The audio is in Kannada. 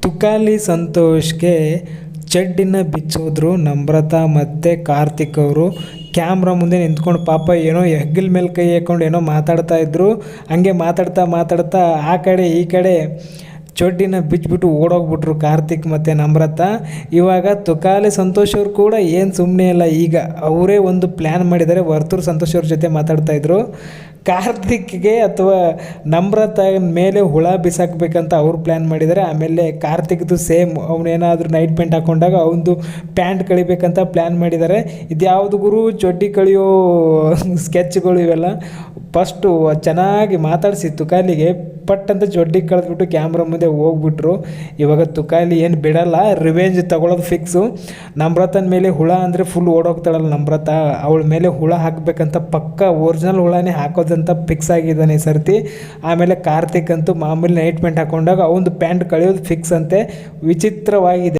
ತುಕಾಲಿ ಸಂತೋಷ್ಗೆ ಚಡ್ಡಿನ ಬಿಚ್ಚೋದ್ರು ನಮ್ರತಾ ಮತ್ತು ಕಾರ್ತಿಕ್ ಅವರು. ಕ್ಯಾಮ್ರಾ ಮುಂದೆ ನಿಂತ್ಕೊಂಡು ಪಾಪ ಏನೋ ಹೆಗಲ ಮೇಲೆ ಕೈ ಹಾಕ್ಕೊಂಡು ಏನೋ ಮಾತಾಡ್ತಾ ಇದ್ರು. ಹಂಗೆ ಮಾತಾಡ್ತಾ ಮಾತಾಡ್ತಾ ಆ ಕಡೆ ಈ ಕಡೆ ಚಡ್ಡಿನ ಬಿಚ್ಚಿಬಿಟ್ಟು ಓಡೋಗ್ಬಿಟ್ರು ಕಾರ್ತಿಕ್ ಮತ್ತು ನಮ್ರತಾ. ಇವಾಗ ತುಕಾಲಿ ಸಂತೋಷ್ ಅವ್ರು ಕೂಡ ಏನು ಸುಮ್ಮನೆ ಇಲ್ಲ, ಈಗ ಅವರೇ ಒಂದು ಪ್ಲ್ಯಾನ್ ಮಾಡಿದ್ದಾರೆ. ವರ್ತೂರು ಸಂತೋಷ್ ಅವ್ರ ಜೊತೆ ಮಾತಾಡ್ತಾಯಿದ್ರು. ಕಾರ್ತಿಕ್ಗೆ ಅಥವಾ ನಮ್ರತಾ ಮೇಲೆ ಹುಳ ಬಿಸಾಕಬೇಕಂತ ಅವ್ರು ಪ್ಲ್ಯಾನ್ ಮಾಡಿದ್ದಾರೆ. ಆಮೇಲೆ ಕಾರ್ತಿಕ್ದು ಸೇಮ್ ಅವನೇನಾದರೂ ನೈಟ್ ಪ್ಯಾಂಟ್ ಹಾಕ್ಕೊಂಡಾಗ ಅವನದು ಪ್ಯಾಂಟ್ ಕಳಿಬೇಕಂತ ಪ್ಲ್ಯಾನ್ ಮಾಡಿದ್ದಾರೆ. ಇದ್ಯಾವುದು ಗುರು ಚಡ್ಡಿ ಕಳಿಯೋ ಸ್ಕೆಚ್ಗಳು ಇವೆಲ್ಲ. ಫಸ್ಟು ಚೆನ್ನಾಗಿ ಮಾತಾಡಿಸಿ ತುಕಾಲಿಗೆ ಪಟ್ ಅಂತ ಚಡ್ಡಿ ಕಳೆದ್ಬಿಟ್ಟು ಕ್ಯಾಮ್ರಾ ಮುಂದೆ ಹೋಗ್ಬಿಟ್ರು. ಇವಾಗ ತುಕಾಲಿ ಏನು ಬಿಡಲ್ಲ, ರಿವೆಂಜ್ ತಗೊಳ್ಳೋದು ಫಿಕ್ಸು. ನಮ್ರತನ ಮೇಲೆ ಹುಳ ಅಂದರೆ ಫುಲ್ ಓಡೋಗ್ತಾಳಲ್ಲ ನಮ್ರತಾ, ಅವಳ ಮೇಲೆ ಹುಳ ಹಾಕಬೇಕಂತ ಪಕ್ಕ ಒರಿಜಿನಲ್ ಹುಳನೇ ಹಾಕೋದಂತ ಫಿಕ್ಸ್ ಆಗಿದ್ದಾನೆ ಈ ಸರ್ತಿ. ಆಮೇಲೆ ಕಾರ್ತಿಕ್ ಅಂತೂ ಮಾಮೂಲಿ ನೈಟ್ ಪ್ಯಾಂಟ್ ಹಾಕ್ಕೊಂಡಾಗ ಅವನದು ಪ್ಯಾಂಟ್ ಕಳೆಯೋದು ಫಿಕ್ಸ್ ಅಂತೆ. ವಿಚಿತ್ರವಾಗಿದೆ.